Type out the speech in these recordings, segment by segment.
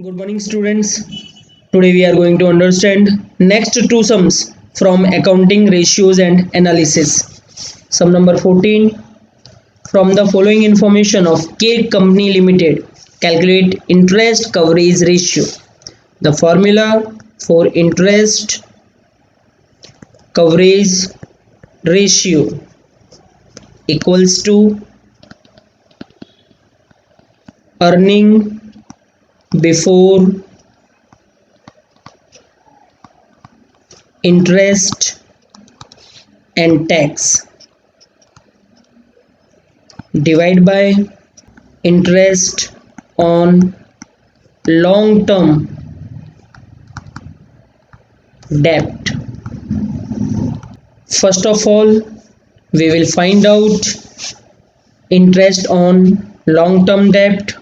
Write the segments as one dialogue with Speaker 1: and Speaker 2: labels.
Speaker 1: Good morning, students. Today we are going to understand next two sums from accounting ratios and analysis. Sum number 14. From the following information of K Company Limited, calculate interest coverage ratio. The formula for interest coverage ratio equals to earning before interest and tax divided by interest on long term debt. First of all, we will find out interest on long term debt.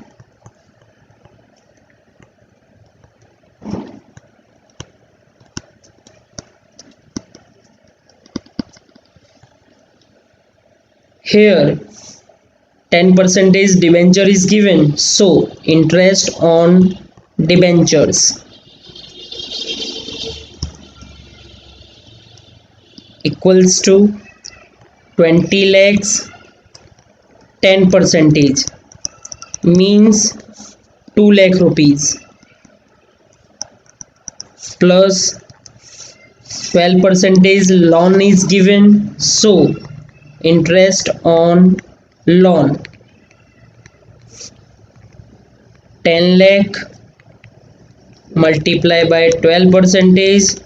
Speaker 1: Here 10% debenture is given, so interest on debentures equals to 20 lakhs. 10% means 2 lakh rupees plus 12% loan is given, so interest on loan 10 lakh multiply by 12%,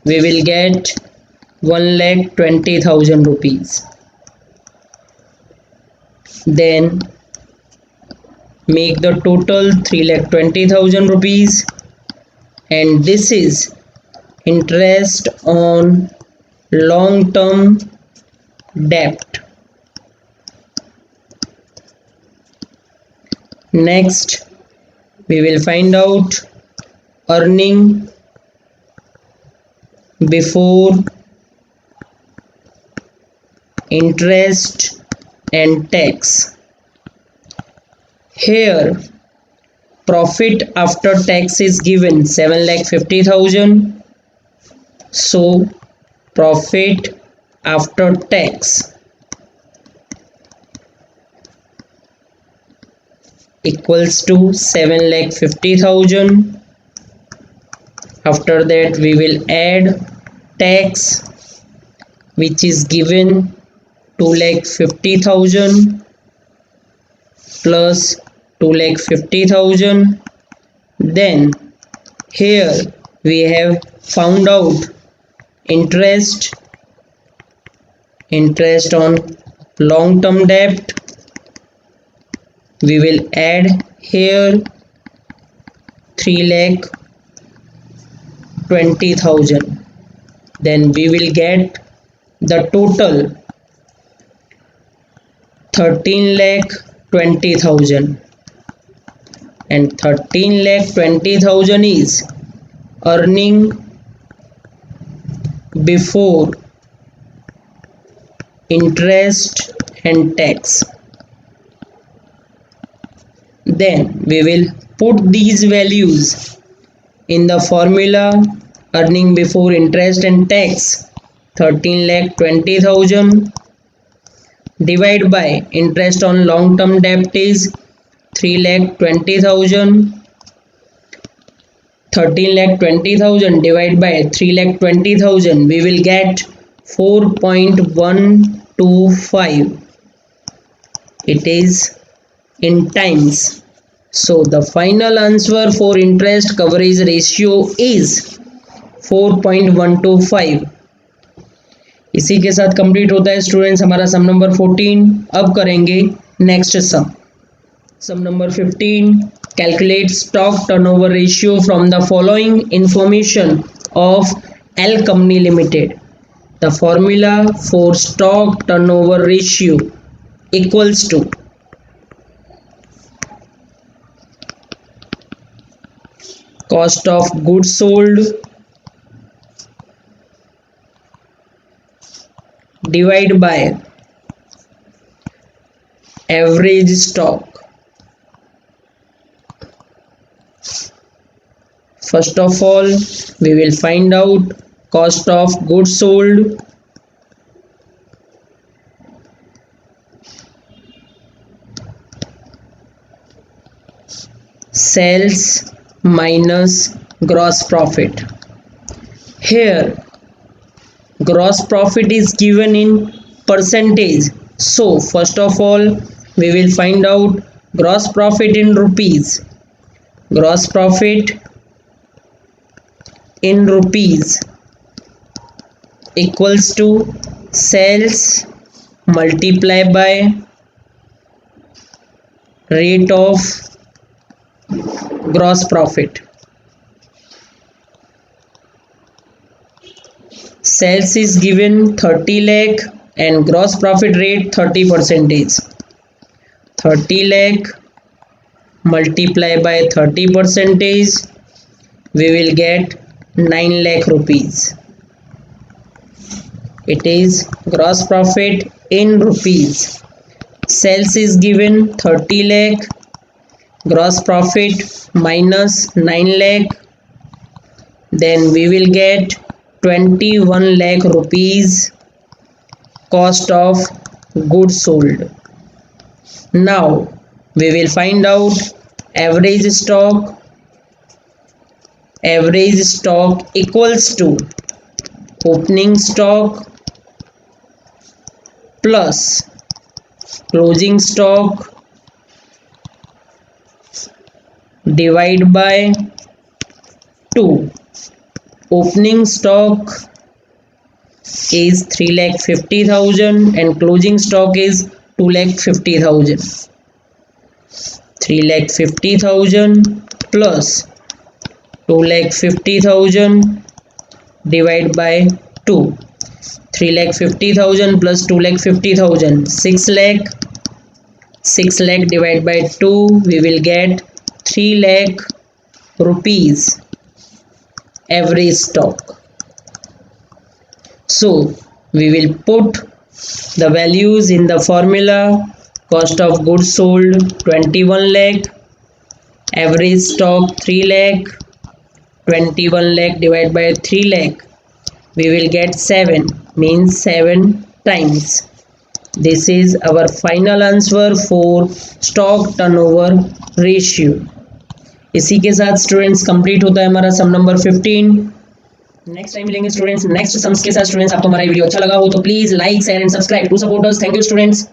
Speaker 1: we will get 1,20,000 rupees. Then make the total 3,20,000 rupees, and this is interest on long term debt. Next, we will find out earning before interest and tax. Here profit after tax is given 7,50,000, so profit after tax equals to 7,50,000. After that we will add tax, which is given 2,50,000 plus 2,50,000. Then here we have found out interest on long term debt. We will add here 3,20,000. Then we will get the total 13,20,000, and 13,20,000 is earning before interest and tax. Then we will put these values in the formula. Earning before interest and tax 13,20,000 divided by interest on long term debt is 3,20,000. 13,20,000 divided by 3,20,000, we will get 4.125. it is in times. So the final answer for interest coverage ratio is 4.125. इसी के साथ complete होता है students हमारा सम number 14. अब करेंगे next sum number 15. Calculate stock turnover ratio from the following information of L company limited. The formula for stock turnover ratio equals to cost of goods sold divided by average stock. First of all, we will find out cost of goods sold. Sales minus gross profit. Here, gross profit is given in percentage. So, first of all, we will find out gross profit in rupees. Gross profit in rupees equals to sales multiplied by rate of gross profit. Sales is given 30 lakh and gross profit rate 30%. 30 lakh multiplied by 30%, we will get 9 lakh rupees. It is gross profit in rupees. Sales is given 30 lakh, gross profit minus 9 lakh, then we will get 21 lakh rupees cost of goods sold. Now we will find out average stock. Average stock equals to opening stock plus closing stock divide by 2. Opening stock is 3,50,000 and closing stock is 2,50,000. 3,50,000 plus 2,50,000 divide by 2. 3,50,000 plus 2,50,000, 6 lakh. 6 lakh divided by 2, we will get 3 lakh rupees average stock. So we will put the values in the formula. Cost of goods sold 21 lakh, average stock 3 lakh, 21 lakh divided by 3 lakh, we will get 7, means 7 times. This is our final answer for stock turnover ratio. इसी के साथ students complete होता है हमारा सम number 15. Next time मिलेंगे students next sums के साथ. Students आपको हमारा वीडियो अच्छा लगा हो तो please like share and subscribe to support us. Thank you students.